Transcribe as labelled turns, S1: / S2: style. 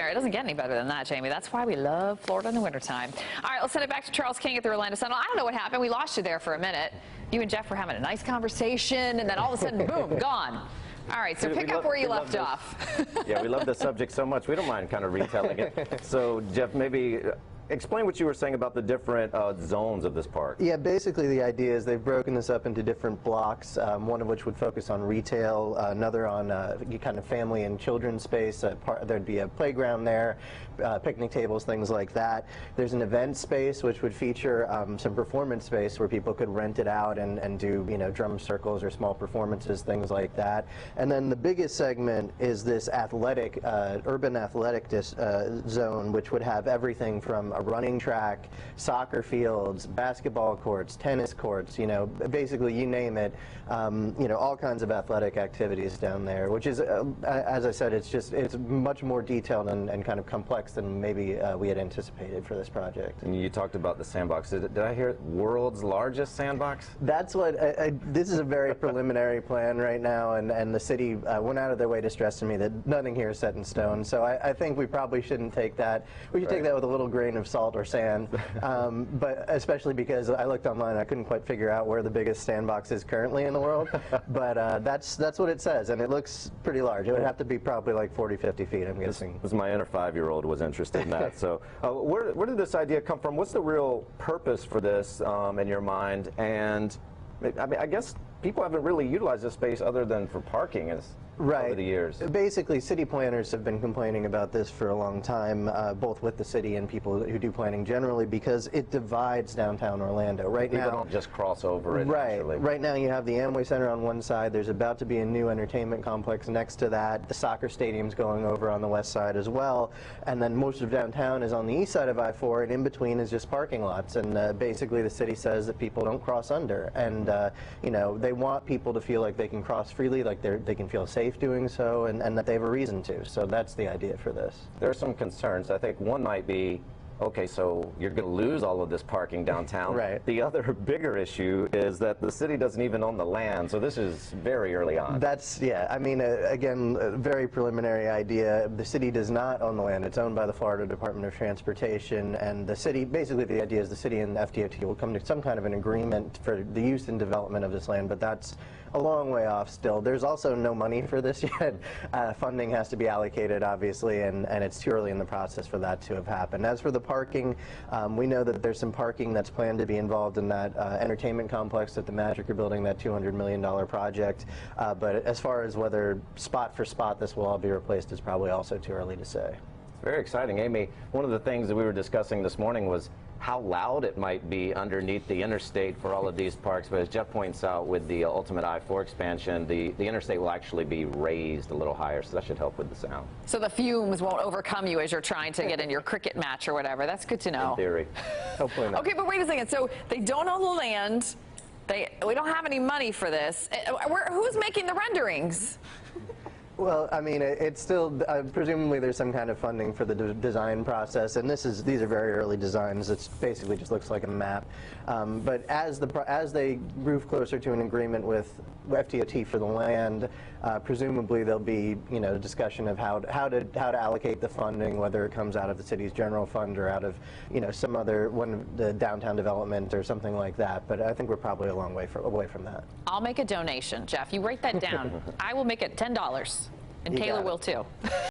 S1: there. It doesn't get any better than that, Jamie. That's why we love Florida in the wintertime. All right, let's send it back to Charles King at the Orlando Sentinel. I don't know what happened. We lost you there for a minute. You and Jeff were having a nice conversation, and then all of a sudden, boom, gone. All right, so pick up where you left off.
S2: Yeah, we love the subject so much. We don't mind kind of retelling it. So, Jeff, maybe explain what you were saying about the different zones of this park.
S3: Yeah, basically the idea is they've broken this up into different blocks, one of which would focus on retail, another on kind of family and children's space. There'd be a playground there, picnic tables, things like that. There's an event space which would feature some performance space where people could rent it out and do, you know, drum circles or small performances, things like that. And then the biggest segment is this athletic, urban athletic zone, which would have everything from a running track, soccer fields, basketball courts, tennis courts, you know, basically you name it, you know, all kinds of athletic activities down there, which is, as I said, it's much more detailed and kind of complex than maybe we had anticipated for this project.
S2: And you talked about the sandbox. Did I hear world's largest sandbox?
S3: That's what, this is a very preliminary plan right now, and the city went out of their way to stress to me that nothing here is set in stone, so I think we probably shouldn't take that. We should take that with a little grain of salt or sand, but especially because I looked online, I couldn't quite figure out where the biggest sandbox is currently in the world, but that's what it says, and it looks pretty large. It would have to be probably like 40, 50 feet, I'm guessing.
S2: This my inner 5-year-old was interested in that. So where did this idea come from? What's the real purpose for this in your mind? And I mean, I guess people haven't really utilized this space other than for parking over the years.
S3: Basically, city planners have been complaining about this for a long time, both with the city and people who do planning generally, because it divides downtown Orlando. Right now,
S2: people don't just cross over it. Naturally.
S3: Right now, you have the Amway Center on one side. There's about to be a new entertainment complex next to that. The soccer stadium's going over on the west side as well. And then most of downtown is on the east side of I-4, and in between is just parking lots. And basically, the city says that people don't cross under. And you know, they want people to feel like they can cross freely, like they can feel safe doing so, and that they have a reason to. So that's the idea for this.
S2: There are some concerns. I think one might be, okay, so you're going to lose all of this parking downtown.
S3: Right.
S2: The other bigger issue is that the city doesn't even own the land, so this is very early on.
S3: That's, yeah, I mean, again, a very preliminary idea. The city does not own the land. It's owned by the Florida Department of Transportation, and the city, basically the idea is the city and the FDOT will come to some kind of an agreement for the use and development of this land, but that's a long way off still. There's also no money for this yet. Funding has to be allocated, obviously, and it's too early in the process for that to have happened. As for the parking, we know that there's some parking that's planned to be involved in that entertainment complex that the Magic are building, that $200 million project. But as far as whether spot for spot this will all be replaced is probably also too early to say.
S2: It's very exciting. Amy, one of the things that we were discussing this morning was how loud it might be underneath the interstate for all of these parks, but as Jeff points out, with the ultimate I-4 expansion, the interstate will actually be raised a little higher, so that should help with the sound.
S1: So the fumes won't overcome you as you're trying to get in your cricket match or whatever. That's good to know.
S2: In theory.
S3: Hopefully not.
S1: Okay, but wait a second. So they don't own the land. We don't have any money for this. Who's making the renderings?
S3: Well, I mean, it's still, presumably there's some kind of funding for the design process, and these are very early designs. It basically just looks like a map. But as they move closer to an agreement with FDOT for the land, presumably there'll be, you know, discussion of how to allocate the funding, whether it comes out of the city's general fund or out of, you know, some other the downtown development or something like that. But I think we're probably a long way away from that.
S1: I'll make a donation, Jeff. You write that down. I will make it $10. And Kayla will too.